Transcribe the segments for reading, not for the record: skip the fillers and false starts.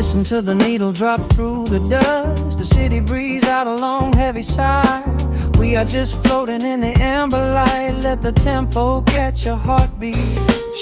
Listen to the needle drop through the dust. The city breeze out a long heavy sigh. We are just floating in the amber light. Let the tempo catch your heartbeat.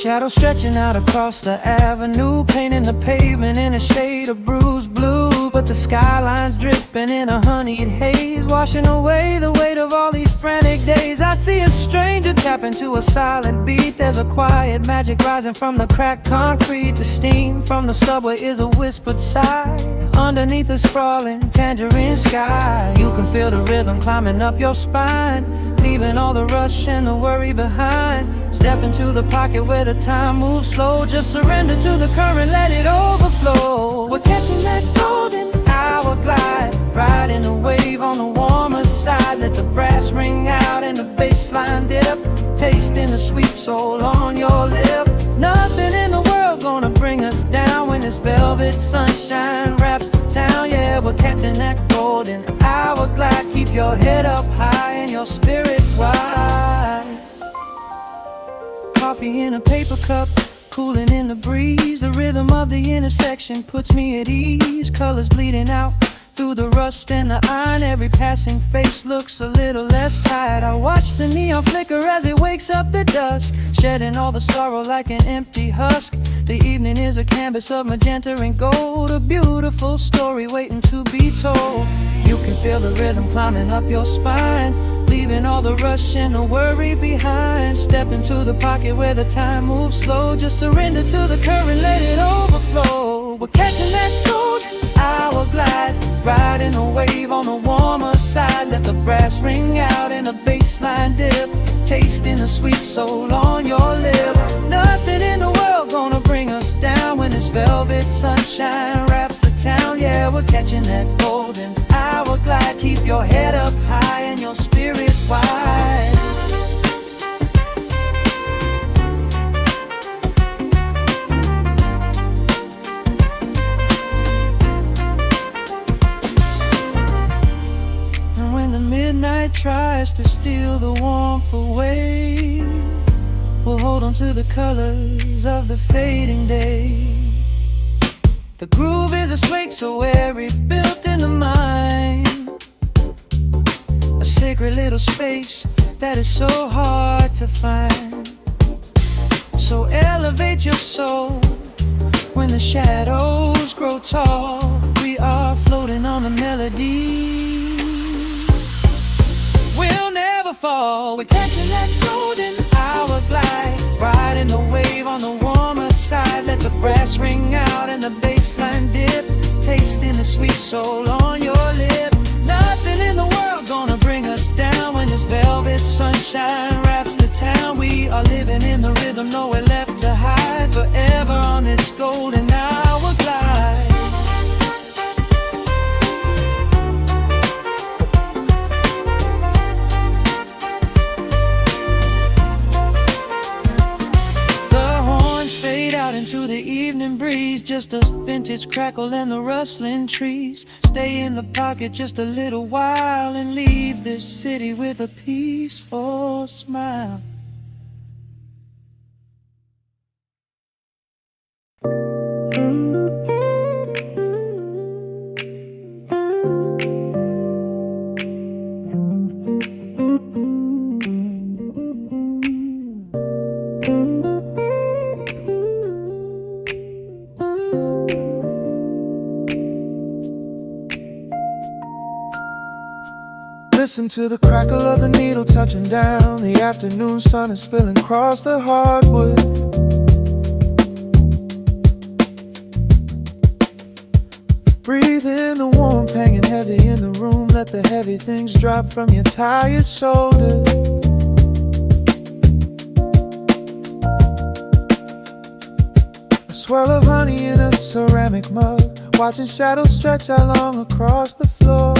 Shadows stretching out across the avenue, painting the pavement in a shade of bruised blue. But the skyline's dripping in a honeyed haze, washing away the weight of all these frantic days. I see a stranger tap into a silent beat. There's a quiet magic rising from the cracked concrete. The steam from the subway is a whispered sigh underneath the sprawling tangerine sky. You can feel the rhythm climbing up your spine, leaving all the rush and the worry behind. Step into the pocket where the time moves slow. Just surrender to the current, let it overflow. We're catching that golden hour glide, riding the wave on the warmer side. Let the brass ring out and the bass line dip, tasting the sweet soul on your lip. Nothing in the world gonna bring us down when this velvet sunshine wraps the town. Yeah, we're catching that golden hour glide. Keep your head up high and your spirit wide. Coffee in a paper cup, cooling in the breeze. The rhythm of the intersection puts me at ease. Colors bleeding out through the rust and the iron. Every passing face looks a little less tired. I watch the neon flicker as it wakes up the dusk, shedding all the sorrow like an empty husk. The evening is a canvas of magenta and gold, a beautiful story waiting to be told. You can feel the rhythm climbing up your spine, leaving all the rush and the worry behind. Step into the pocket where the time moves slow. Just surrender to the current, let it overflow. We're catching that golden hour glide, riding a wave on the warmer side. Let the brass ring out and the bass line dip, tasting the sweet soul on your lip. Nothing in the world gonna bring us down when this velvet sunshine wraps the town. Yeah, we're catching that golden hour glide. Keep your head up high and your spirit wide. And when the midnight tries to steal the warmth away, we'll hold on to the colors of the fading day. The groove is a swing so airy, built in the mind, a sacred little space that is so hard to find. So elevate your soul when the shadows grow tall. We are floating on the melody, we'll never fall. We're catching that golden hour glide, riding the wave on the warmer side. Let the brass ring out and the bass line dip, tasting the sweet soul on your lip. Nothing in the world gonna bring us down when this velvet sunshine wraps the town. We are living in the rhythm, nowhere left to hide, forever on this golden hour glide. Into the evening breeze, just a vintage crackle and the rustling trees. Stay in the pocket just a little while and leave this city with a peaceful smile. Listen to the crackle of the needle touching down. The afternoon sun is spilling across the hardwood. Breathe in the warmth hanging heavy in the room. Let the heavy things drop from your tired shoulders. A swirl of honey in a ceramic mug, watching shadows stretch out long across the floor.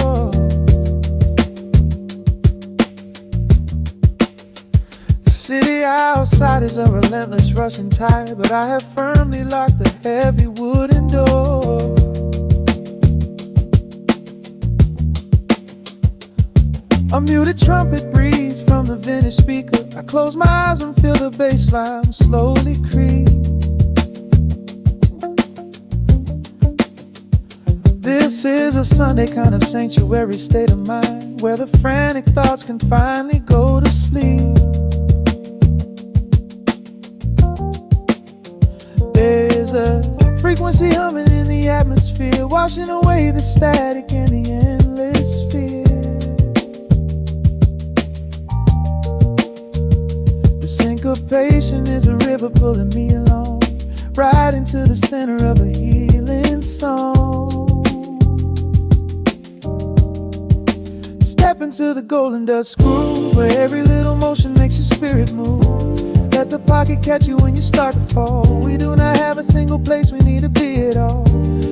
The city outside is a relentless rushing tide, but I have firmly locked the heavy wooden door. A muted trumpet breathes from the vintage speaker. I close my eyes and feel the bass line slowly creep. This is a Sunday kind of sanctuary state of mind, where the frantic thoughts can finally go to sleep. There is a frequency humming in the atmosphere, washing away the static and the endless fear. The syncopation is a river pulling me along, right into the center of a healing song. Step into the golden dust groove, where every little motion makes your spirit move. Let the pocket catch you when you start to fall. We do not have a single place we need to be at all.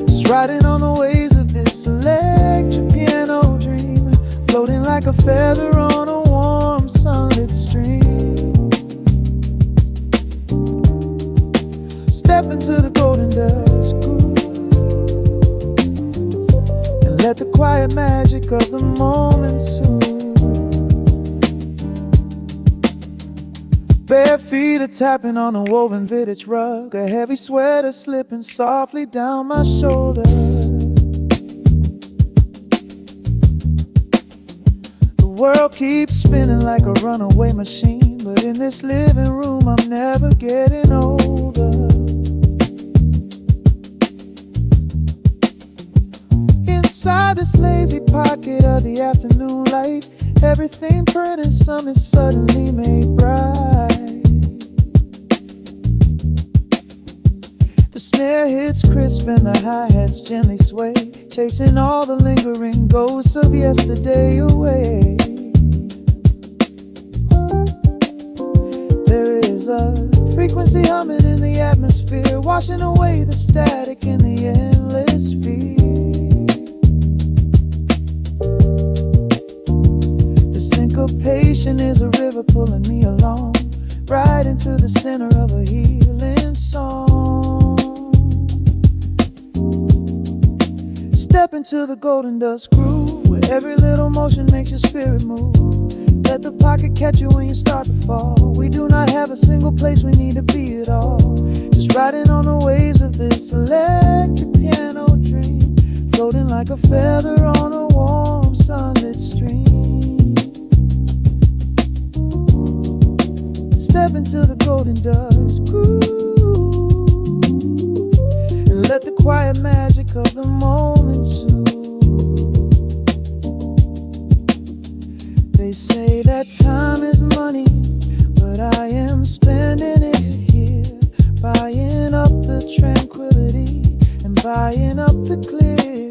Just riding on the waves of this electric piano dream, floating like a feather on a warm sunlit stream. Step into the golden dust groove, and let the quiet magic of the moment soothe. Bare feet are tapping on a woven vintage rug, a heavy sweater slipping softly down my shoulder. The world keeps spinning like a runaway machine, but in this living room I'm never getting older. Inside this lazy pocket of the afternoon light, everything burning, something suddenly made bright. The snare hits crisp and the hi-hats gently sway, chasing all the lingering ghosts of yesterday away. There is a frequency humming in the atmosphere, washing away the static and the endless fear. Syncopation is a river pulling me along, right into the center of a healing song. Step into the golden dust groove, where every little motion makes your spirit move. Let the pocket catch you when you start to fall. We do not have a single place we need to be at all. Just riding on the waves of this electric piano dream, floating like a feather on a warm sunlit stream. Step into the golden dust groove, and let the quiet magic of the moment soothe. They say that time is money, but I am spending it here, buying up the tranquility and buying up the clear.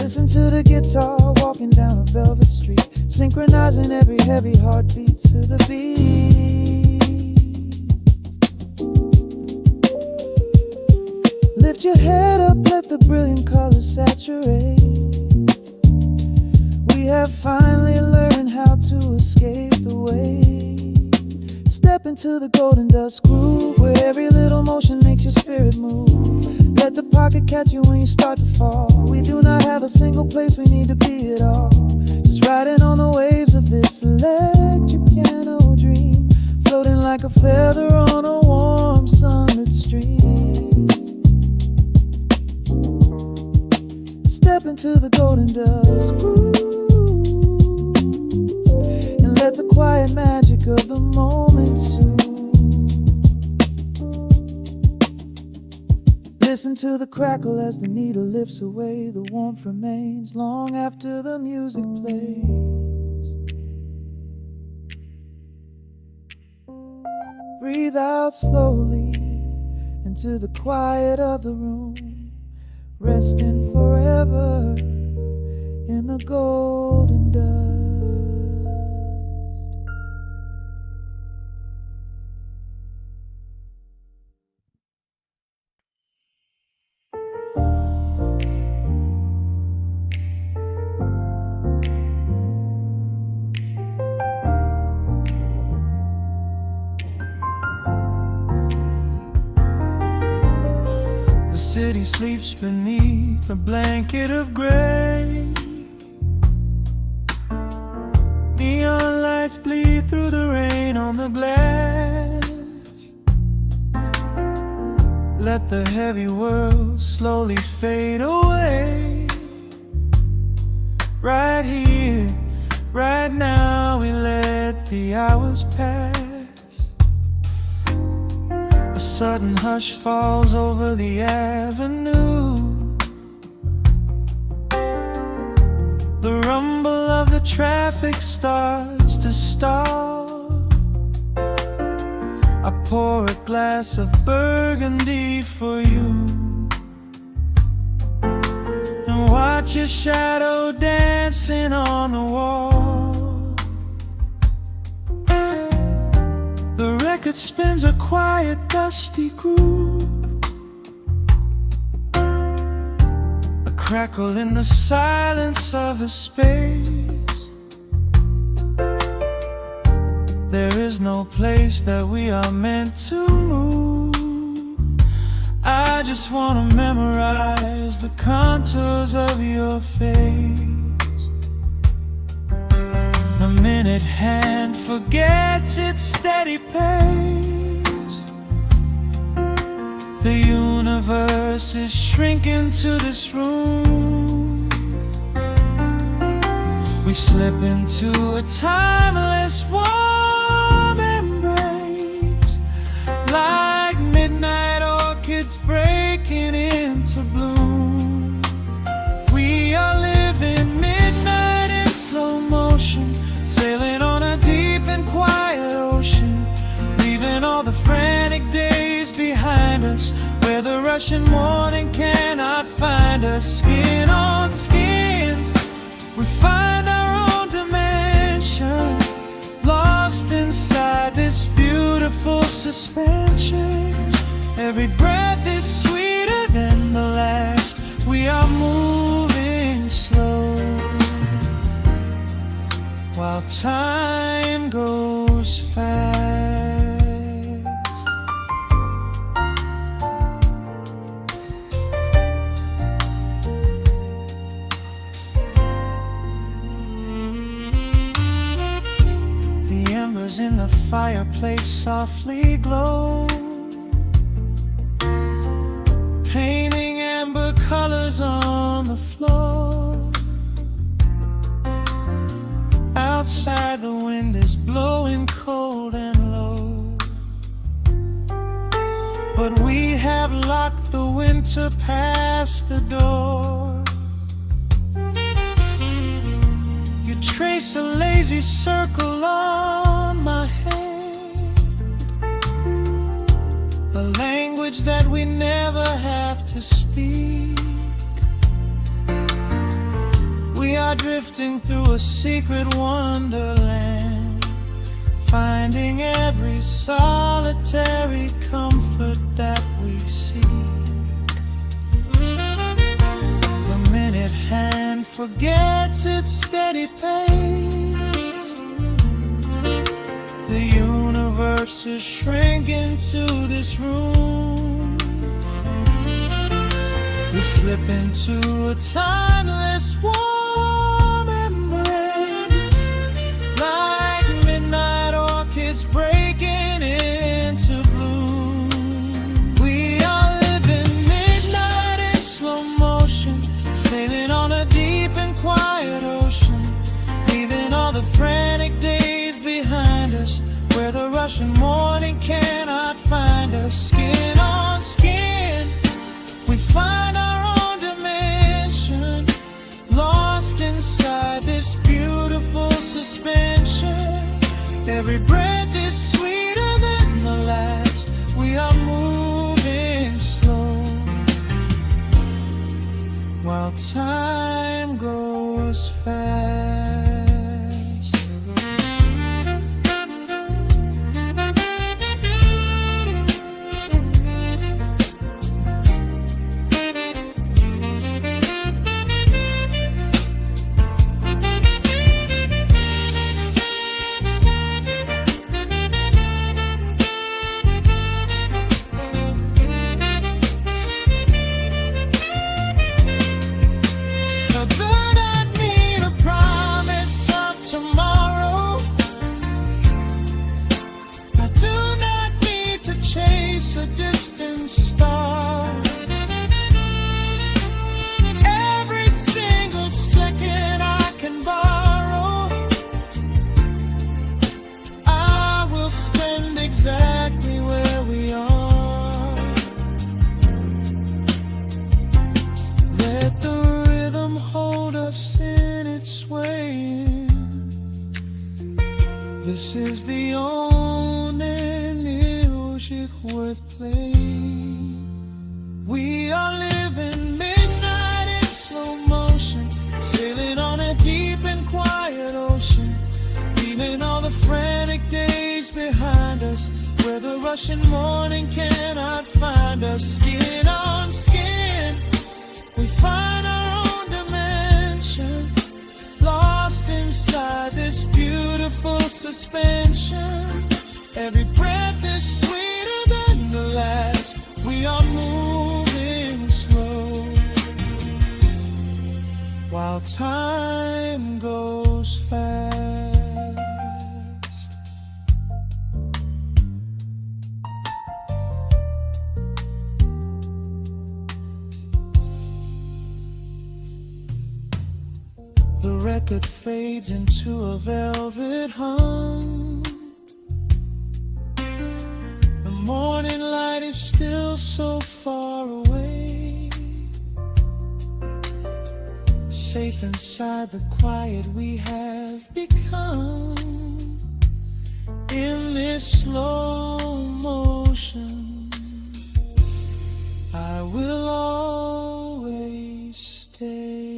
Listen to the guitar walking down a velvet street, synchronizing every heavy heartbeat to the beat. Lift your head up, let the brilliant colors saturate. We have finally learned how to escape the weight. Step into the golden dust groove, where every little motion makes your spirit move. Let the pocket catch you when you start to fall. We do not have a single place we need to be at all. Just riding on the waves of this electric piano dream, floating like a feather on a warm sunlit stream. Step into the golden dust groove, and let the quiet magic of the moment soothe. Listen to the crackle as the needle lifts away. The warmth remains long after the music plays. Breathe out slowly into the quiet of the room, resting forever in the golden dust. The city sleeps beneath a blanket of gray. Neon lights bleed through the rain on the glass. Let the heavy world slowly fade away. Right here, right now, we let the hours pass. A sudden hush falls over the avenue. The rumble of the traffic starts to stall. I pour a glass of burgundy for you and watch your shadow dancing on the wall. The record spins a quiet, dusty groove, a crackle in the silence of the space. There is no place that we are meant to move. I just wanna memorize the contours of your face. The minute hand forgets its steady pace. The universe is shrinking to this room. We slip into a timeless warm embrace, like midnight orchids breaking into bloom. We are living midnight in slow motion, sailing on a deep and quiet ocean, leaving all the frantic days behind us, where the rushing morning cannot find us. Skin on skin, we find our own dimension, lost inside this beautiful suspension. Every breath is sweeter than the last. We are moving slow, while time goes fast. The embers in the fireplace softly glow, painting amber colors on the floor. Outside the wind is blowing cold and low, but we have locked the winter past the door. You trace a lazy circle on my hand, a language that we never have to speak. We are drifting through a secret wonderland, finding every solitary comfort that we seek. The minute hand forgets its steady pace. The universe is shrinking to this room. We slip into a timeless warm embrace, like midnight orchids breaking into bloom. We are living midnight in slow motion, sailing on a deep and quiet ocean, leaving all the frantic days behind us, where the rushing morning cannot find us. Skin on skin, we find our own dimension, lost inside this beautiful suspension. Every breath is sweeter than the last. We are moving slow, while time goes fast. This is the only music worth playing. We are living midnight in slow motion, sailing on a deep and quiet ocean, leaving all the frantic days behind us, where the rushing morning cannot find us. Skin on skin, we find our own dimension, lost inside this beautiful suspension. Every breath is sweeter than the last. We are moving slow, while time goes fast. The record fades into a velvet hum. The morning light is still so far away. Safe inside the quiet we have become. In this slow motion, I will always stay.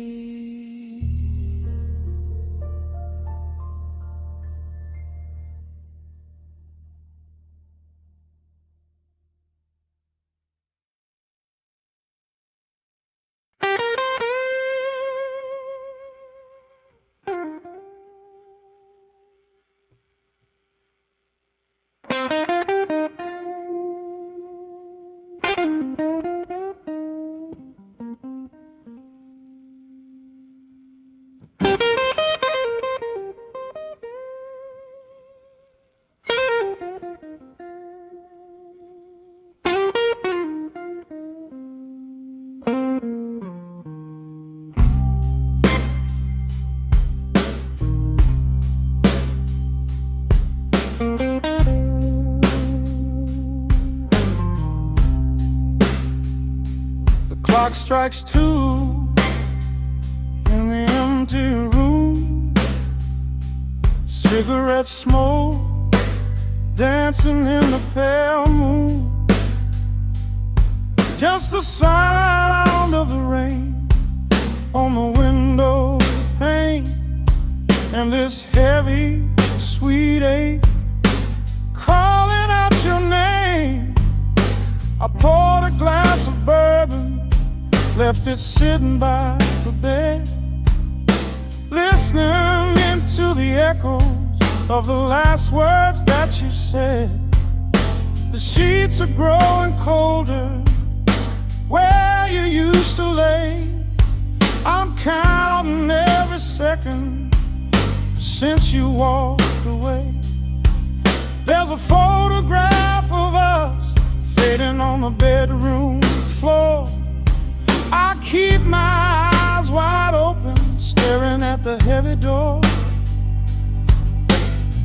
Clock strikes 2 in the empty room. Cigarette smoke dancing in the pale moon. Just the sound of the rain on the window pane, and this heavy, sweet ache calling out your name. I poured a glass of bourbon, left it sitting by the bed, listening into the echoes of the last words that you said. The sheets are growing colder where you used to lay. I'm counting every second since you walked away. There's a photograph of us fading on the bedroom floor. I keep my eyes wide open, staring at the heavy door,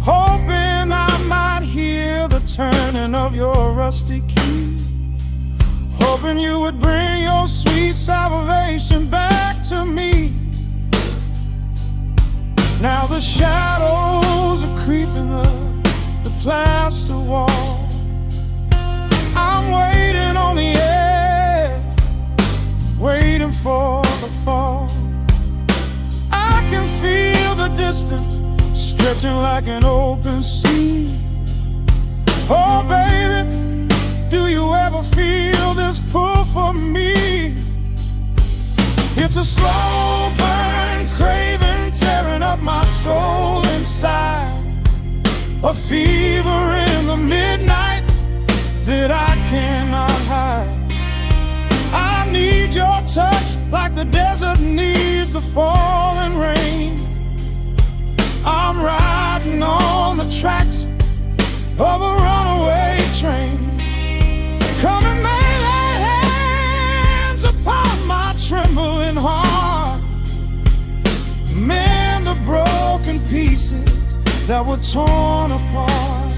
hoping I might hear the turning of your rusty key, hoping you would bring your sweet salvation back to me. Now the shadows are creeping up the plaster wall. I'm waiting on the edge, waiting for the fall. I can feel the distance stretching like an open sea. Oh baby, do you ever feel this pull for me? It's a slow burn craving tearing up my soul inside, a fever in the midnight that I cannot hide. I need your touch like the desert needs the falling rain. I'm riding on the tracks of a runaway train. Come and lay hands upon my trembling heart, mend the broken pieces that were torn apart.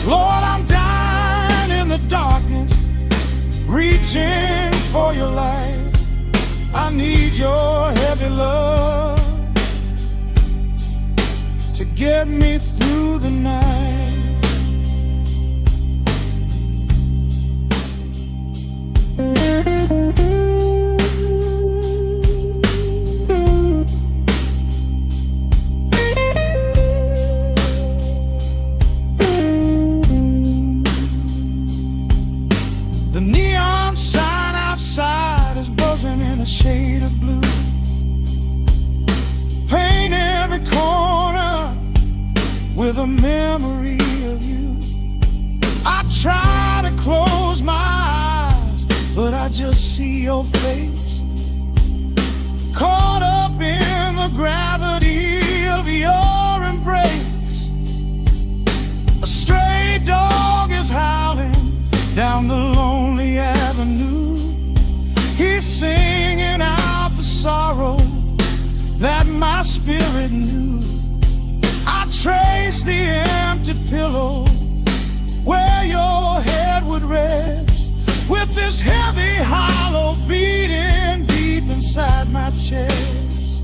Lord, I'm dying in the darkness, reaching for your light. I need your heavy love to get me through through the night. The neon sign outside is buzzing in a shade of blue. Paint every corner with a memory of you. I try to close my eyes, but I just see your face, caught up in the gravity of your embrace. A stray dog is howling down the lonely avenue. He's singing out the sorrow that my spirit knew. I trace the empty pillow where your head would rest, with this heavy hollow beating deep inside my chest.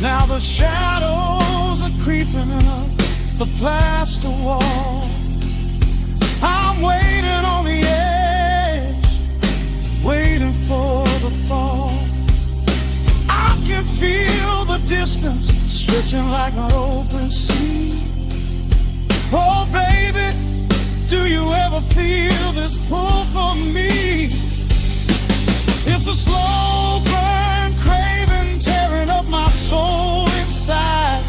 Now the shadows are creeping up the plaster wall. I'm waiting on the edge, waiting for the fall. I can feel the distance stretching like an open sea. Oh baby, do you ever feel this pull for me? It's a slow burn craving tearing up my soul inside,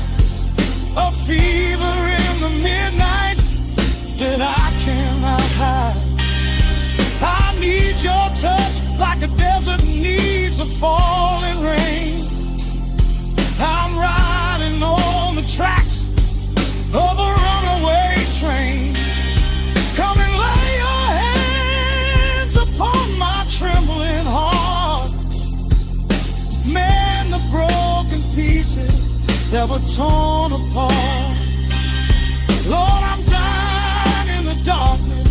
a fever in the midnight that I cannot hide. I need your touch like a desert needs a falling rain. I'm riding on the tracks of a runaway train. Come and lay your hands upon my trembling heart. Mend the broken pieces that were torn apart. Lord, I'm dying in the darkness,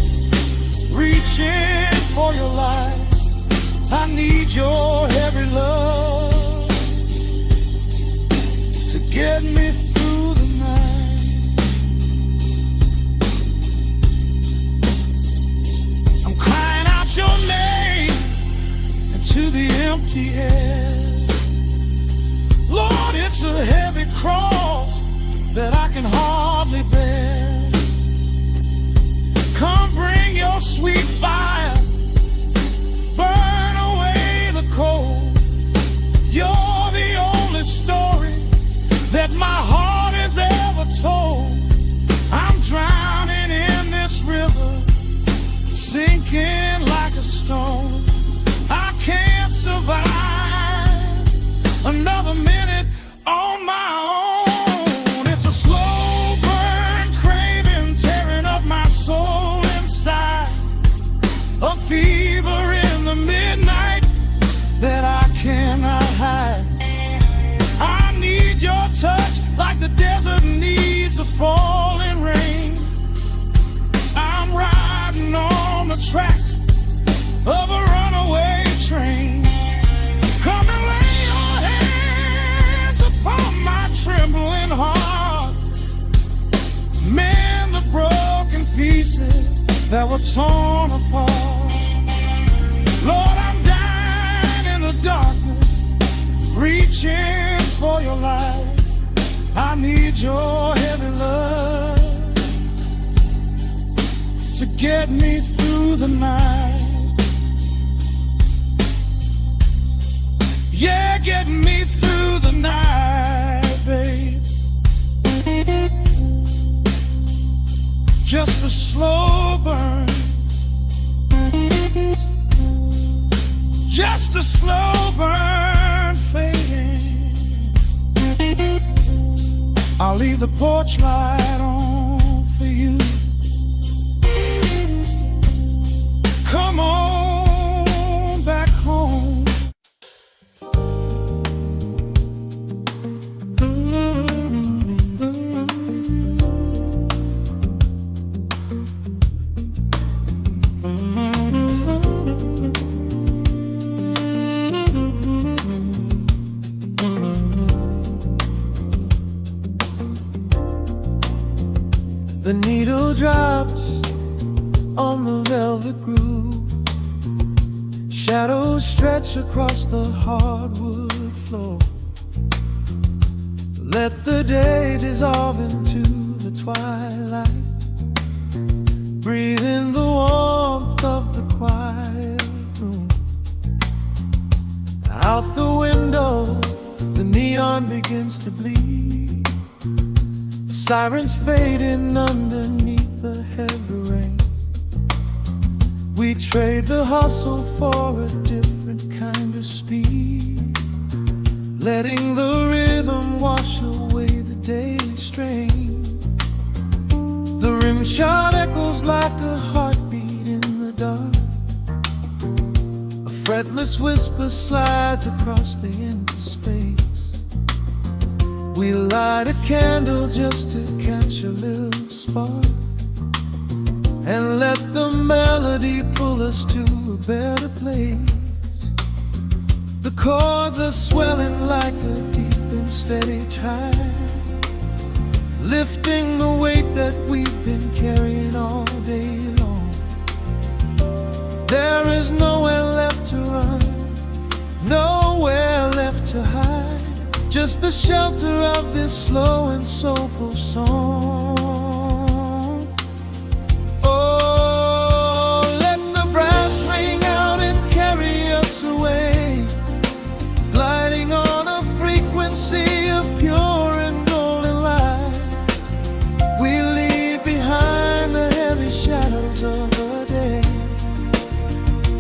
reaching for your light. I need your heavy love to get me through the night. I'm crying out your name into the empty air. Lord, it's a heavy cross that I can hardly bear. Come bring your sweet fire, burn away the cold. You're the only story that my heart has ever told. I'm drowning in this river, sinking like a stone. I can't survive another minute on my own. It's a slow burn craving tearing up my soul inside, a fever in the midnight that I cannot hide. I need your touch like the desert needs the falling rain. I'm riding on the tracks of a runaway train. Come and lay your hands upon my trembling heart. Mend the broken pieces that were torn apart. Lord, I'm dying in the darkness, reaching for your light. I need your heavy love to get me through the night. Yeah, get me through the night, babe. Just a slow burn, just a slow burn fading. I'll leave the porch light on for you. Come on back home. The needle drops on the velvet groove. Shadows stretch across the hardwood floor. Let the day dissolve into the twilight. Breathe in the warmth of the quiet room. Out the window, the neon begins to bleed. Sirens fading underneath the heavy rain. We trade the hustle for a different kind of speed, letting the rhythm wash away the daily strain. The rim shot echoes like a heartbeat in the dark. A fretless whisper slides across the empty space. We light a candle just to catch a little spark, and let the melody pull us to a better place. The chords are swelling like a deep and steady tide, lifting the weight that we've been carrying all day long. There is nowhere left to run, nowhere left to hide, just the shelter of this slow and soulful song. Oh, let the brass ring out and carry us away, gliding on a frequency of pure and golden light. We leave behind the heavy shadows of the day,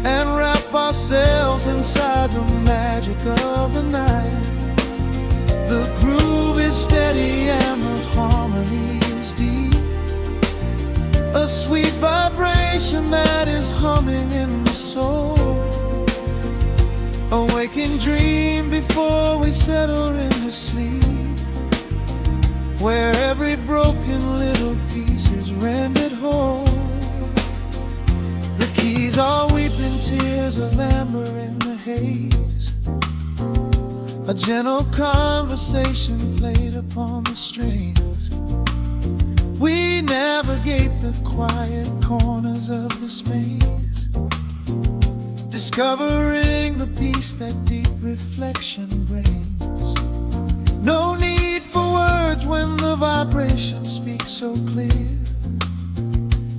and wrap ourselves inside the magic of the night. The groove is steady and the harmony is deep, a sweet vibration that is humming in the soul. A waking dream before we settle into sleep, where every broken little piece is rendered whole. The keys are weeping tears of amber in the haze, a gentle conversation played upon the strings. We navigate the quiet corners of this maze, discovering the peace that deep reflection brings. No need for words when the vibration speaks so clear.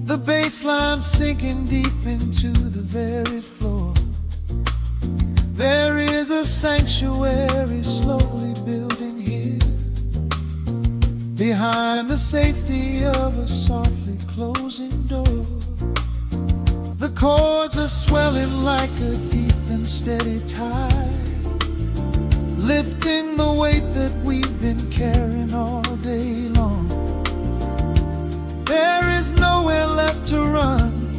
The bass line sinking deep into the very floor. There is a sanctuary slowly building here, behind the safety of a softly closing door. The chords are swelling like a deep and steady tide, lifting the weight that we've been carrying all day long. There is nowhere left to run,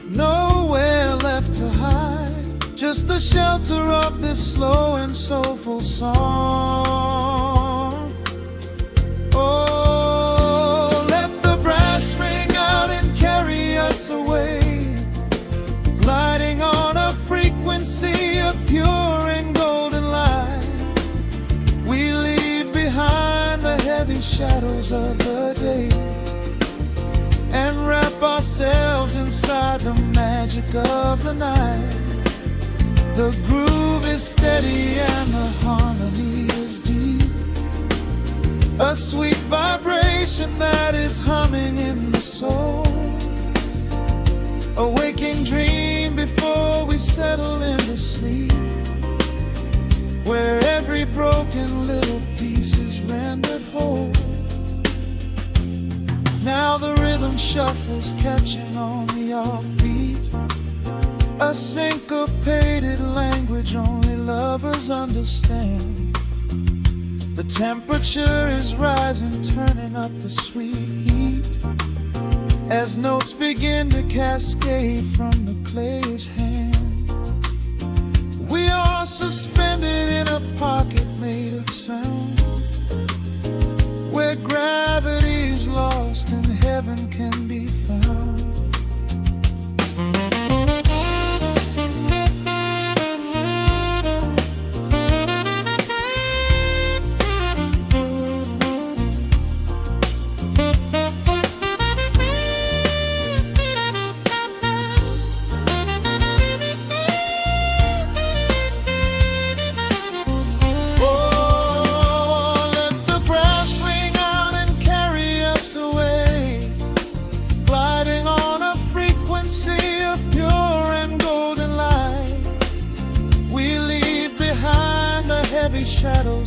nowhere left to hide, just the shelter of this slow and soulful song. Oh, let the brass ring out and carry us away, gliding on a frequency of pure and golden light. We leave behind the heavy shadows of the day, and wrap ourselves inside the magic of the night. The groove is steady and the harmony is deep, a sweet vibration that is humming in the soul. A waking dream before we settle into sleep, where every broken little piece is rendered whole. Now the rhythm shuffles, catching on the offbeat, a syncopated language only lovers understand. The temperature is rising, turning up the sweet heat, as notes begin to cascade from the player's hand. We are suspended in a pocket made of sound, where gravity is lost and heaven can be found.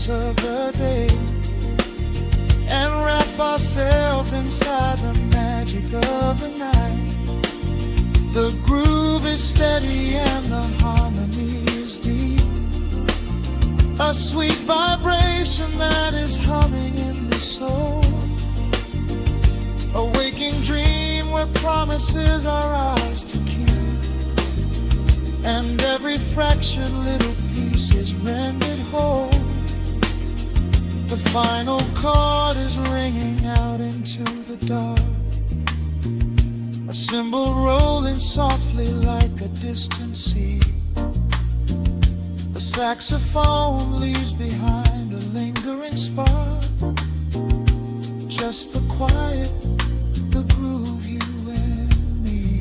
hours of the day and wrap ourselves inside the magic of the night. The groove is steady and the harmony is deep, a sweet vibration that is humming in the soul, a waking dream where promises are ours to keep, and every fraction little piece is rendered whole. The final chord is ringing out into the dark, a cymbal rolling softly like a distant sea. The saxophone leaves behind a lingering spark, just the quiet, the groove, you and me.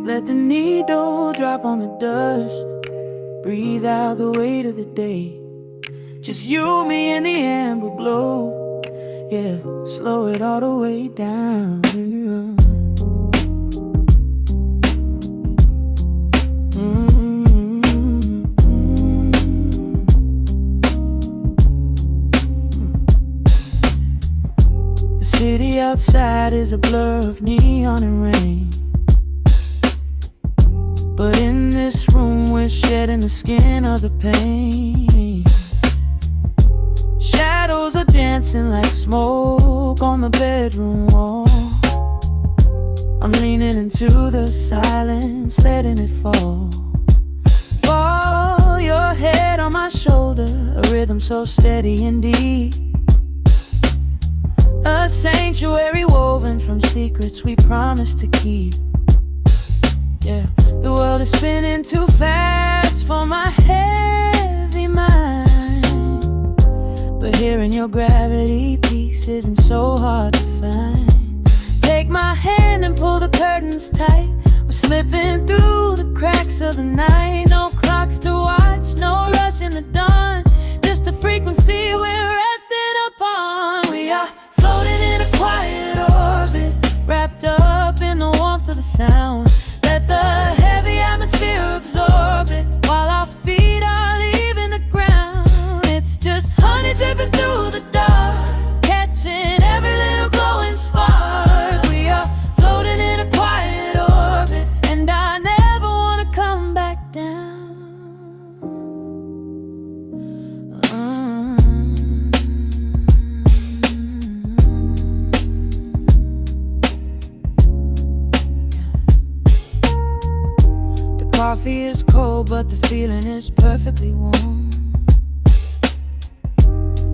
Let the needle drop on the dust, breathe out the weight of the day. Just you, me, and the amber glow. Yeah, slow it all the way down. The city outside is a blur of neon and rain, but in this room we're shedding the skin of the pain. Shadows are dancing like smoke on the bedroom wall. I'm leaning into the silence, letting it fall. Fall, your head on my shoulder, a rhythm so steady and deep, a sanctuary woven from secrets we promised to keep. Yeah, the world is spinning too fast for my heavy mind, but hearing your gravity piece isn't so hard to find. Take my hand and pull the curtains tight. We're slipping through the cracks of the night. No clocks to watch, no rush in the dawn, just a frequency we're resting upon. We are floating in a quiet orbit, wrapped up in the warmth of the sound. Let the heavy atmosphere absorb it while our feet are leaving the ground. It's just honey dripping through the dark, catching every little glowing spark. We are floating in a quiet orbit, and I never want to come back down. Coffee is cold, but the feeling is perfectly warm.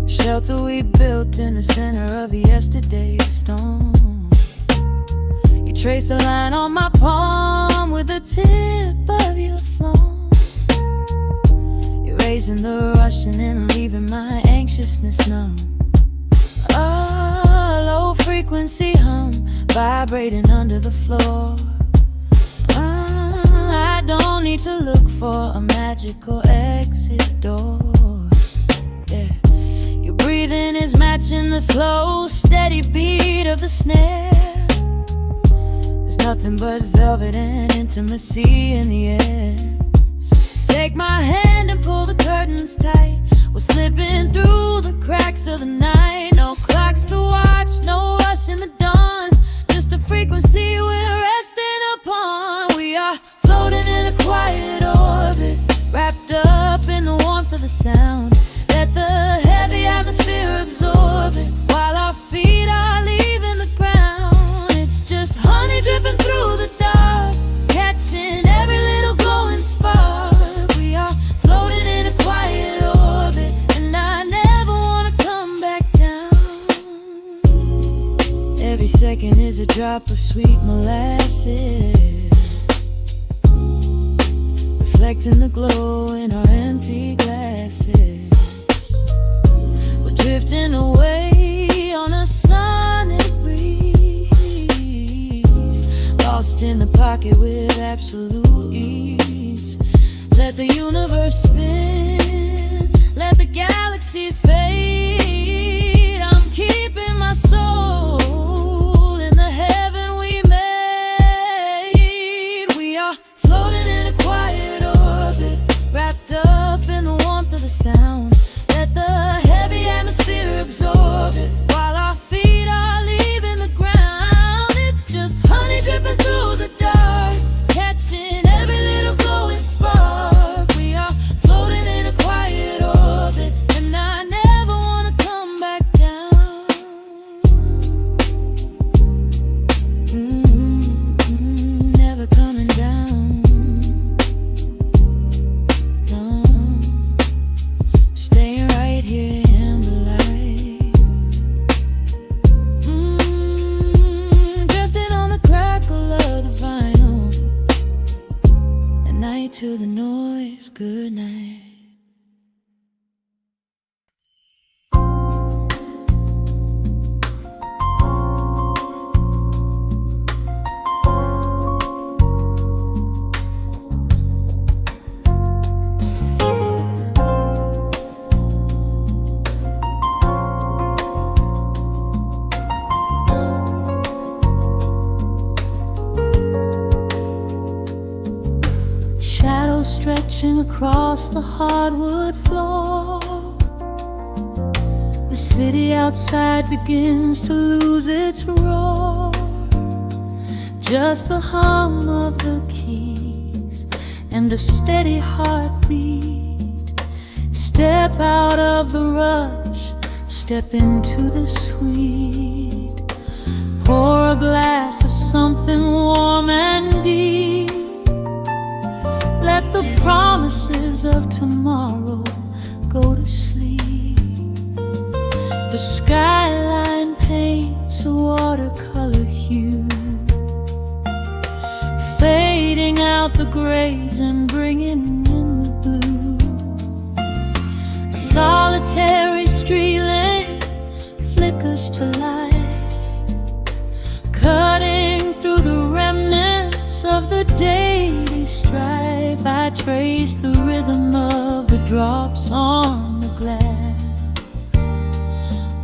Shelter we built in the center of yesterday's storm. You trace a line on my palm with the tip of your phone, erasing the rushing and leaving my anxiousness numb. A low frequency hum vibrating under the floor. I don't need to look for a magical exit door. Yeah, your breathing is matching the slow, steady beat of the snare. There's nothing but velvet and intimacy in the air. Take my hand and pull the curtains tight. We're slipping through the cracks of the night. No clocks to watch, no rush in the dawn, just a frequency we're resting upon. We are floating in a quiet orbit, wrapped up in the warmth of the sound. Let the Every second is a drop of sweet molasses, reflecting the glow in our empty glasses. We're drifting away on a sonic breeze, lost in the pocket with absolute ease. Let the universe spin, let the galaxies fade. I'm keeping my soul in the heaven we made. We are floating in a quiet orbit, wrapped up in the warmth of the sound. Let the heavy atmosphere absorb it, while our feet are leaving the ground. It's just honey dripping through the dark, catching every little glowing spark. We are floating in a quiet orbit, and I never wanna come back down. Never coming down. No, staying right here in the light. Drifting on the crackle of the vinyl. At night to the noise, good night. Shadows stretching across the hardwood floor. The city outside begins to lose its roar. Just the hum of the keys and a steady heartbeat. Step out of the rush, step into the sweet. Pour a glass of something warm and deep. Let the promises of tomorrow go to sleep. The skyline paints a watercolor hue, fading out the grays and bringing in the blue. A solitary street lamp flickers to light, cutting through the remnants of the daily strife. I trace the rhythm of the drops on the glass,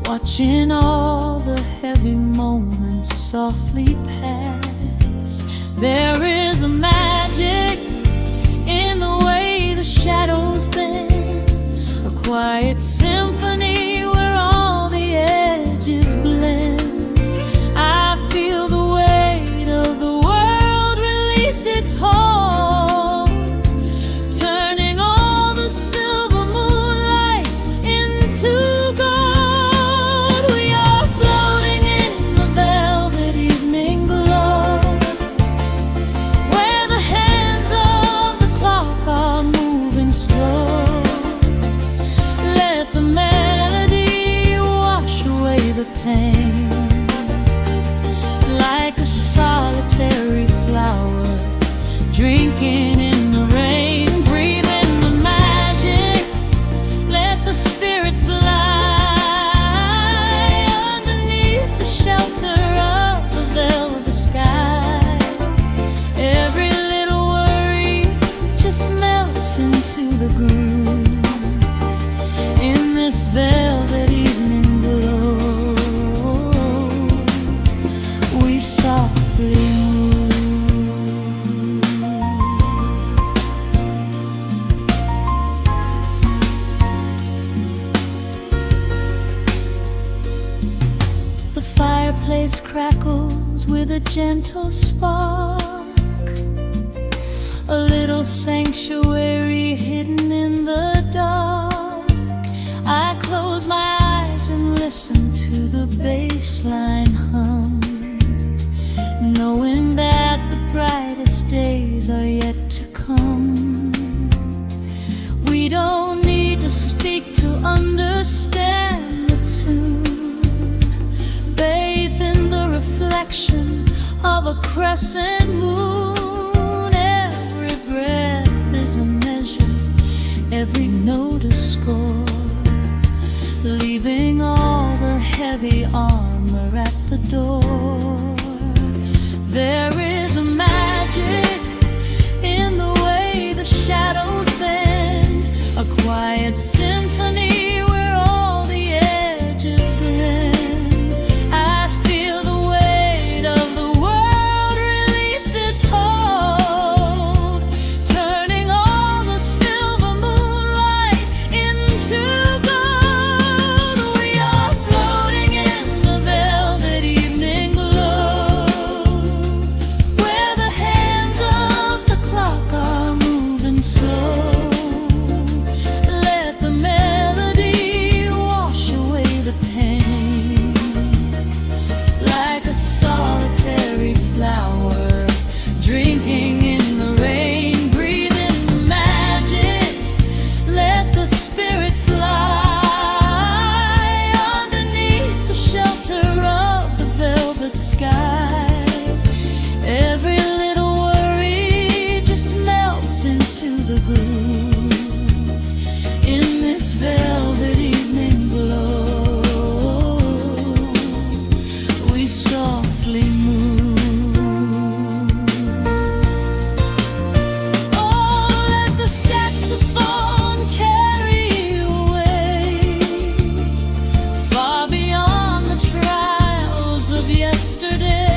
watching all the heavy moments softly pass. There is a magic in the way the shadows bend, a quiet symphony where all the edges blend. I feel the weight of the world release its hold, turning all the silver moonlight into gold. We are floating in the velvet evening glow, where the hands of the clock are moving slow. Let the melody wash away the pain, like a solitary flower drinking in the rain. Breathe in the magic, let the spirit fly underneath the shelter of the velvet sky. Every little worry just melts into the groove in this velvet evening glow. We softly move. The fireplace crackles with a gentle spark, a little sanctuary hidden in the dark. I close my eyes and listen to the bass line hum, knowing that the brightest days are yet to come. We don't need to speak to understand the tune. Bathe in the reflection of a crescent moon. Every breath is a measure, every note a score, leaving all the heavy armor at the door. There is a magic in the way the shadows bend, a quiet symphony where all the edges blend. I feel the weight of the world release its hold, turning all the silver moonlight into gold. We are floating in the velvet evening glow, where the hands of the clock are moving slow. Let the melody wash away the pain, like a solitary flower drinking in the rain. Breathe in the magic, let the spirit fly underneath the shelter of the velvet sky. Every little worry just melts into the groove in this velvet evening glow. We softly move. Oh, let the saxophone carry you away, far beyond the trials of yesterday.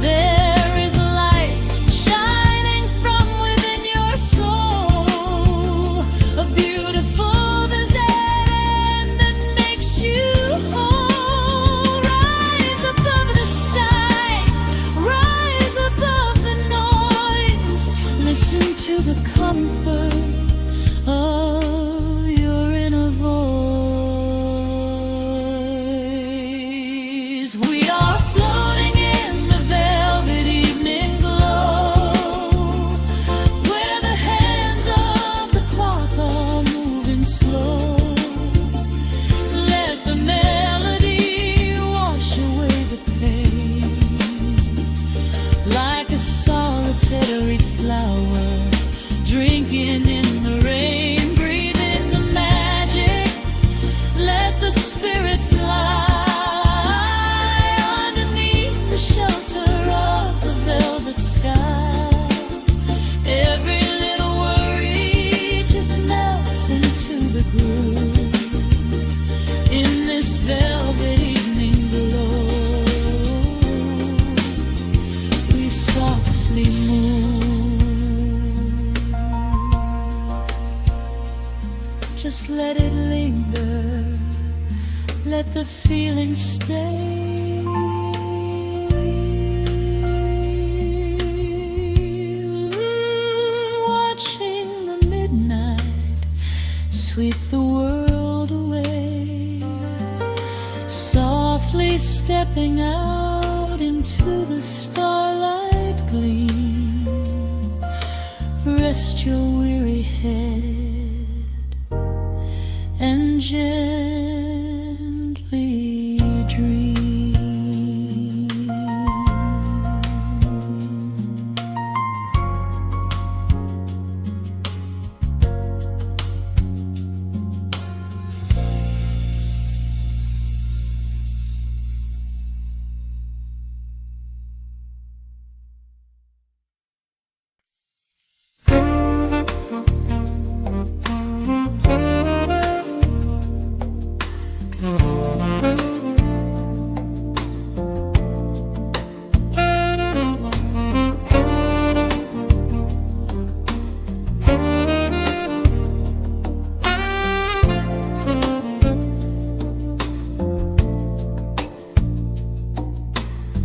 There is a light shining from within your soul, a beautiful vision that makes you whole. Rise above the sky, rise above the noise. Listen to the comfort of your inner voice. We are floating in the velvet evening glow, where the hands of the clock are moving slow. Let the melody wash away the pain, like a solitary flower drinking in the rain. Breathe in the magic, let the spirit fly underneath the shelter of the velvet sky. Every little worry just melts into the groove in this velvet evening glow. We softly move. Just let it linger, let the feeling stay. Watching the midnight sweep the world away, softly stepping out into the starlight gleam. Rest your weary head and gently dream.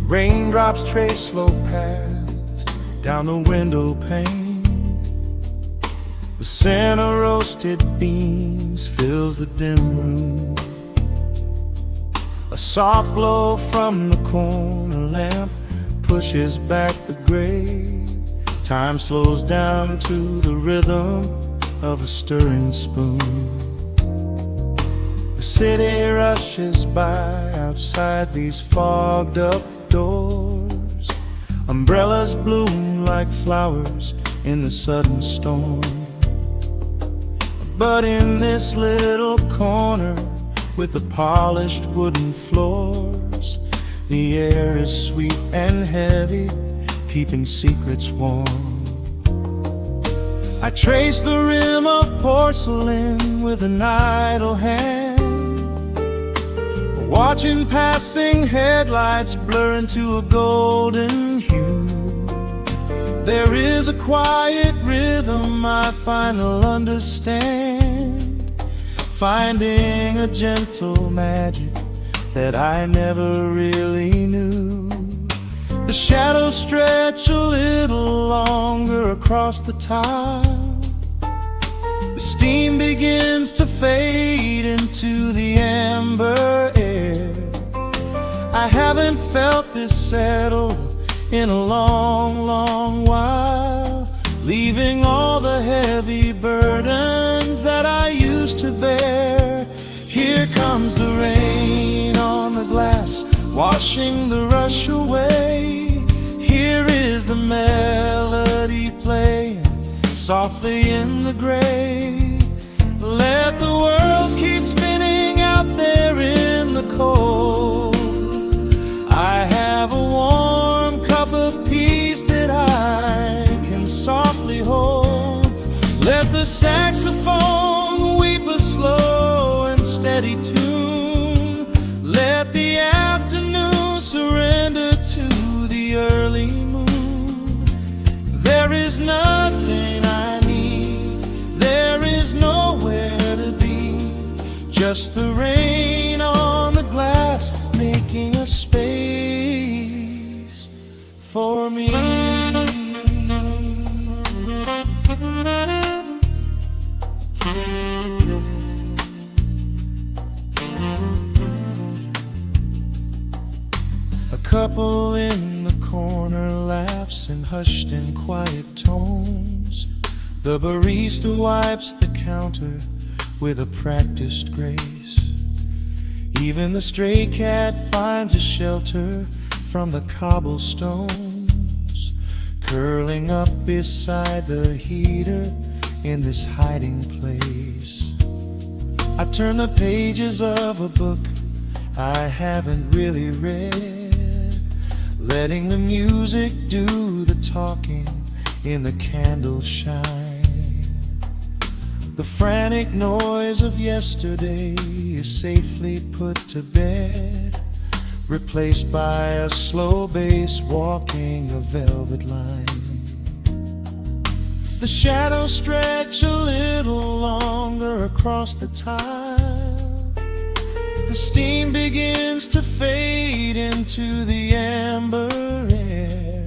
Raindrops trace slow paths down the window pane. The scent of roasted beans fills the dim room. A soft glow from the corner lamp pushes back the gray. Time slows down to the rhythm of a stirring spoon. The city rushes by outside these fogged up doors. Umbrellas bloom like flowers in the sudden storm. But in this little corner with the polished wooden floors, the air is sweet and heavy, keeping secrets warm. I trace the rim of porcelain with an idle hand, watching passing headlights blur into a golden hue. There is a quiet rhythm I finally understand, finding a gentle magic that I never really knew. The shadows stretch a little longer across the tile. The steam begins to fade into the amber air. I haven't felt this settle in a long, long while, leaving all the heavy burdens that I used to bear. Here comes the rain on the glass, washing the rush away. Here is the melody playing softly in the gray. Let the world keep spinning out there in the cold. I have a warm cup of peace that I can softly hold. Let the saxophone weep a slow and steady tune. Let the afternoon surrender to the early moon. There is nothing I need, there is nowhere to be, just the rain on the glass making a space for me. A couple in the corner laughs in hushed and quiet tones. The barista wipes the counter with a practiced grace. Even the stray cat finds a shelter from the cobblestones, curling up beside the heater in this hiding place. I turn the pages of a book I haven't really read, letting the music do the talking in the candle shine. The frantic noise of yesterday is safely put to bed, replaced by a slow bass walking a velvet line. The shadows stretch a little longer across the tile. The steam begins to fade into the amber air.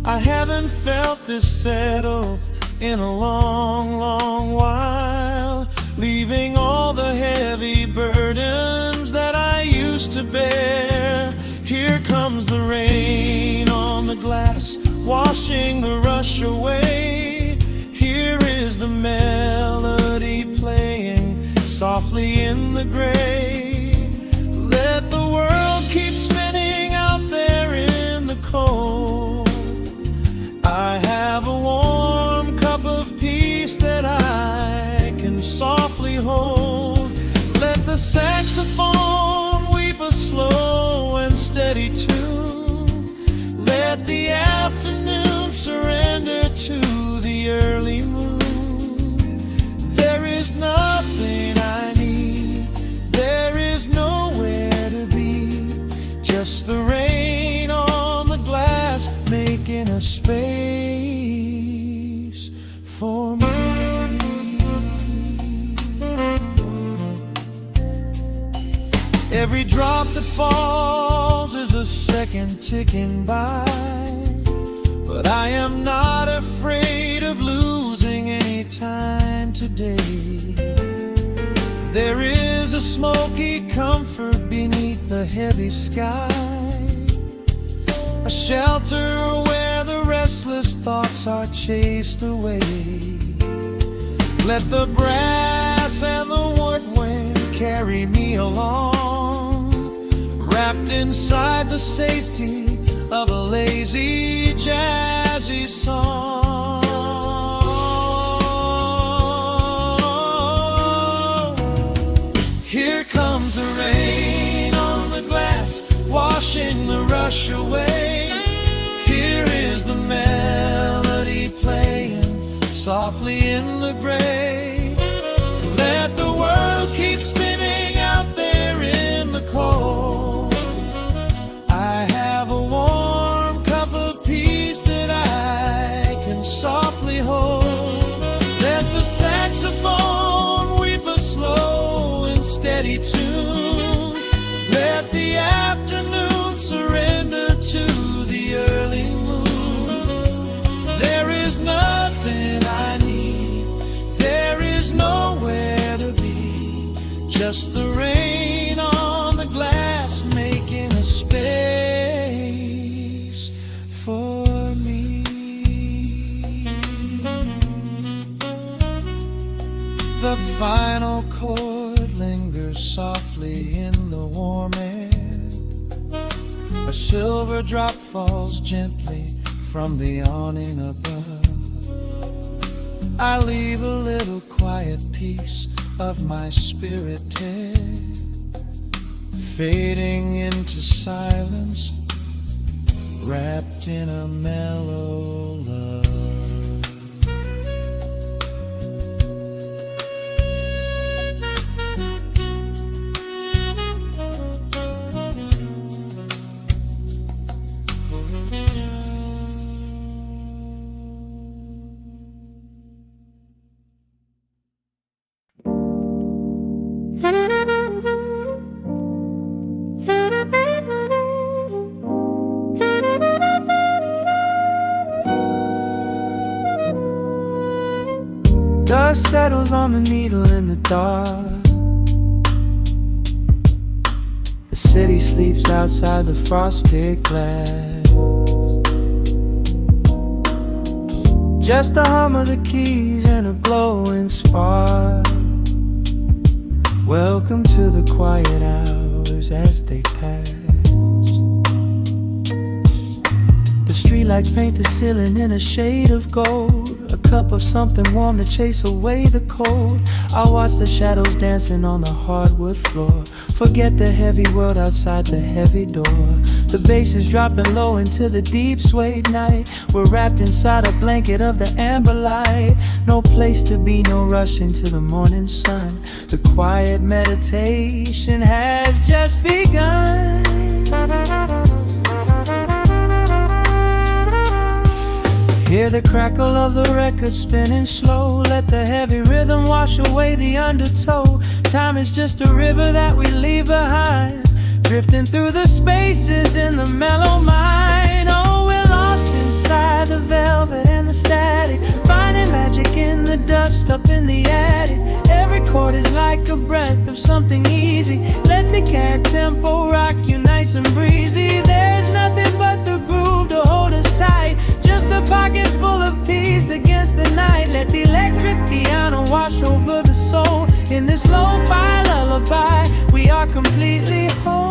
I haven't felt this settle in a long, long while, leaving all the heavy burdens that I used to bear. Here comes the rain on the glass, washing the rush away. Here is the melody playing softly in the gray. Let the world keep spinning out there in the cold. I have a warm cup of peace that I can softly hold. Let the saxophone weep a slow and steady tune. Let the afternoon surrender to the early moon. There is nothing I need, there is nowhere to be, just the rain on the glass making a space for me. Every drop that falls is a second ticking by, but I am not afraid of losing any time today. There is a smoky comfort beneath the heavy sky, a shelter where the restless thoughts are chased away. Let the brass and the woodwind carry me along, wrapped inside the safety of a lazy, jazzy song. Here comes the rain on the glass, washing the rush away. Here is the melody playing softly in the gray. Let the world keep spinning out there in the cold. I have a warm cup of peace that I can softly hold. Let the saxophone weep a slow and steady tune. Let the afternoon surrender to the early moon. There is nothing I need, there is nowhere to be, just the rain on the glass making a space for me. The final chord lingers softly in the warm air. A silver drop falls gently from the awning above. I leave a little quiet piece of my spirit tear, fading into silence, wrapped in a mellow love. Dust settles on the needle in the dark. The city sleeps outside the frosted glass. Just the hum of the keys and a glowing spark. Welcome to the quiet hours as they pass. The streetlights paint the ceiling in a shade of gold. A cup of something warm to chase away the cold. I watch the shadows dancing on the hardwood floor. Forget the heavy world outside the heavy door. The bass is dropping low into the deep suede night. We're wrapped inside a blanket of the amber light. No place to be, no rush into the morning sun. The quiet meditation has just begun. Hear the crackle of the record spinning slow. Let the heavy rhythm wash away the undertow. Time is just a river that we leave behind, drifting through the spaces in the mellow mind. Oh, we're lost inside the velvet and the static, finding magic in the dust up in the attic. Every chord is like a breath of something easy. Let the cat tempo rock you nice and breezy. There's nothing but the groove to hold us tight, just a pocket full of peace against the night. Let the electric piano wash over the soul. In this lo-fi lullaby, we are completely whole.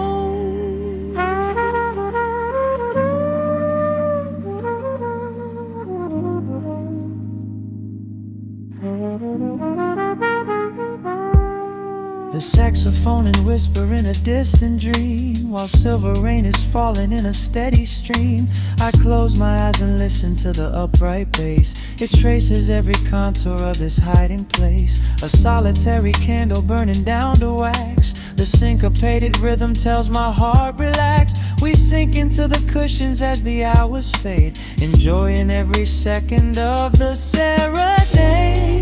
The saxophone and whisper in a distant dream, while silver rain is falling in a steady stream. I close my eyes and listen to the upright bass. It traces every contour of this hiding place. A solitary candle burning down to wax. The syncopated rhythm tells my heart relax. We sink into the cushions as the hours fade, enjoying every second of the serenade.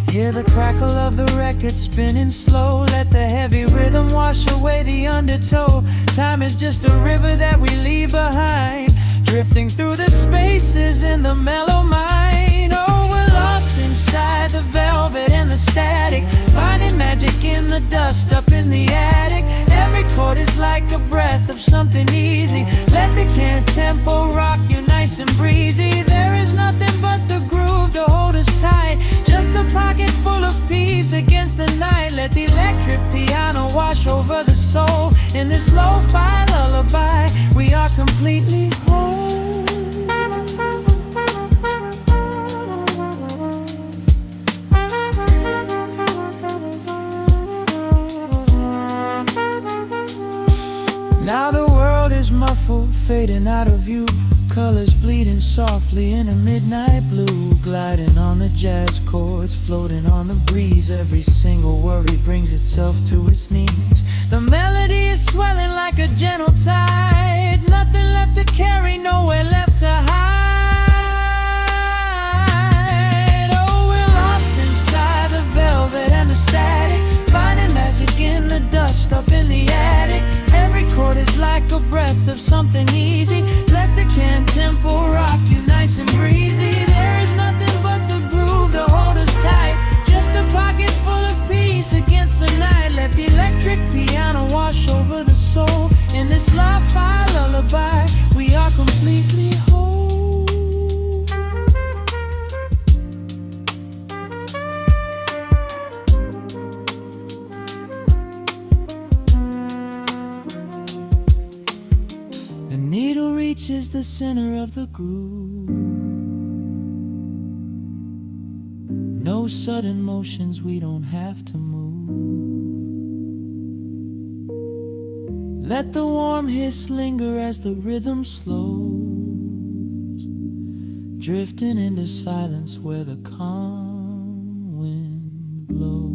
Hear the crackle of the record spinning slow. Let the heavy rhythm wash away the undertow. Time is just a river that we leave behind, drifting through the spaces in the mellow mind. Oh, we're lost inside the velvet and the static, finding magic in the dust up in the attic. Every chord is like a breath of something easy. Let the can tempo rock you nice and breezy. There is nothing but the groove to hold us tight, just a pocket full of peace against the night. Let Let the electric piano wash over the soul. In this lo-fi lullaby, we are completely whole. Now the world is muffled, fading out of view. Colors bleeding softly in a midnight blue. Gliding on the jazz chords, floating on the breeze. Every single worry brings itself to its knees. The melody is swelling like a gentle tide. Nothing left to carry, nowhere left to hide. Oh, we're lost inside the velvet and the static, finding magic in the dust up in the attic. Every chord is like a breath of something easy. Let the can tempo rock you nice and breezy. There is nothing but the groove to hold us tight. Just a pocket full of peace against the night. Let the electric piano wash over the soul. In this lo-fi lullaby, we are completely whole. The needle reaches the center of the groove. No sudden motions, we don't have to move. Let the warm hiss linger as the rhythm slows, drifting into silence where the calm wind blows.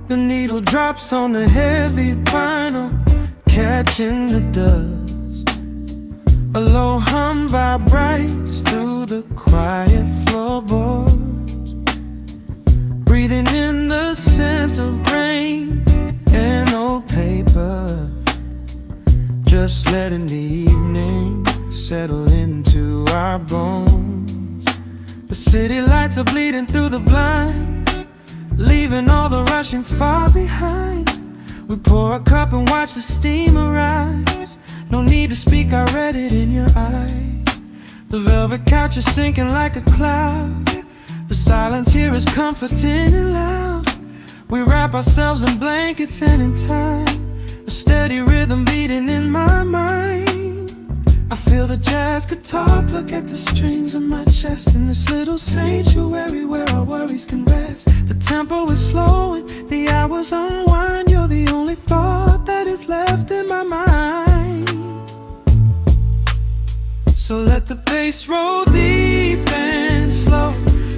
The needle drops on the heavy vinyl, catching the dust. A low hum vibrates through the quiet floorboards, breathing in the scent of rain and old paper. Just letting the evening settle into our bones. The city lights are bleeding through the blinds, leaving all the rushing far behind. We pour a cup and watch the steam arise. No need to speak, I read it in your eyes. The velvet couch is sinking like a cloud. The silence here is comforting and loud. We wrap ourselves in blankets and in time, a steady rhythm beating in my mind. I feel the jazz guitar pluck at the strings of my chest. In this little sanctuary where our worries can rest. The tempo is slowing, the hours unwind. You're the only thought that is left in my mind. So let the bass roll deep and slow,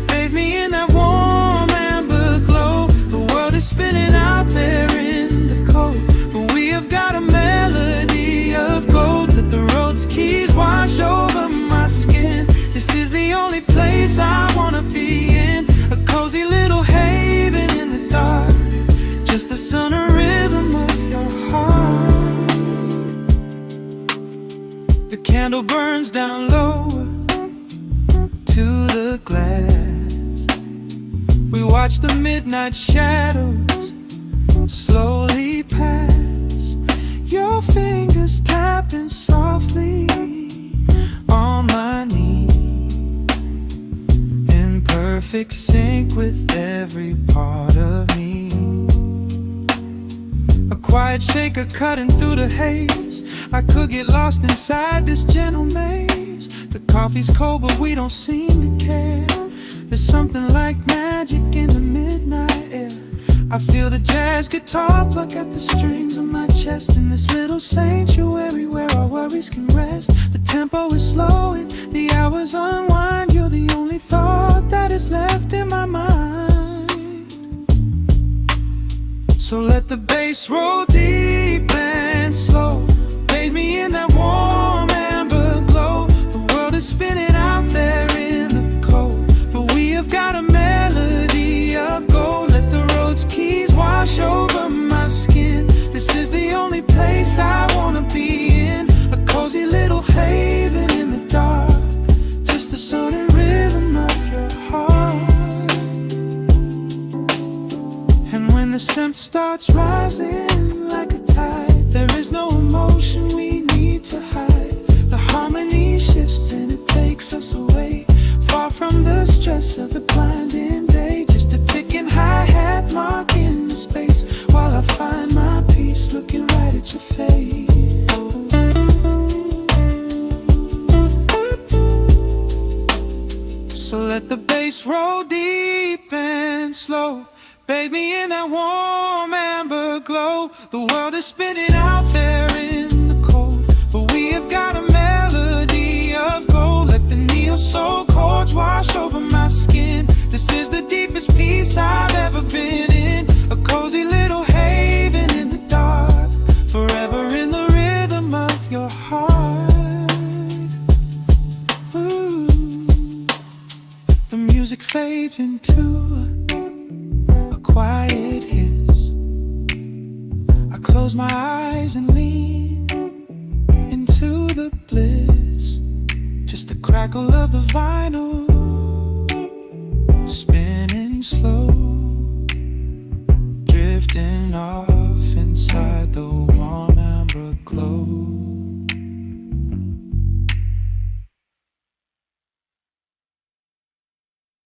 bathe me in that warm amber glow. The world is spinning out there in the cold, but we have got a melody of gold. Let the road's keys wash over my skin. This is the only place I wanna be in, a cozy little haven in the dark, just the sun and rhythm of your heart. The candle burns down lower to the glass. We watch the midnight shadows slowly pass. Your fingers tapping softly on my knee, in perfect sync with every part of me. A quiet shaker cutting through the haze. I could get lost inside this gentle maze. The coffee's cold but we don't seem to care. There's something like magic in the midnight air. I feel the jazz guitar pluck at the strings of my chest. In this little sanctuary where our worries can rest. The tempo is slowing, the hours unwind. You're the only thought that is left in my mind. So let the bass roll deep and slow, bathe me in that warm amber glow. The world is spinning out there in the cold, but we have got a melody of gold. Let the road's keys wash over my skin. know the world is spinning out there in the cold, but we have got a melody of gold. Let the neo-soul chords wash over my skin. This is the deepest peace I've ever been in, a cozy little haven in the dark, forever in the rhythm of your heart. Ooh. The music fades into a quiet hiss. I close my eyes and lean into the bliss. Just the crackle of the vinyl spinning slow, drifting off.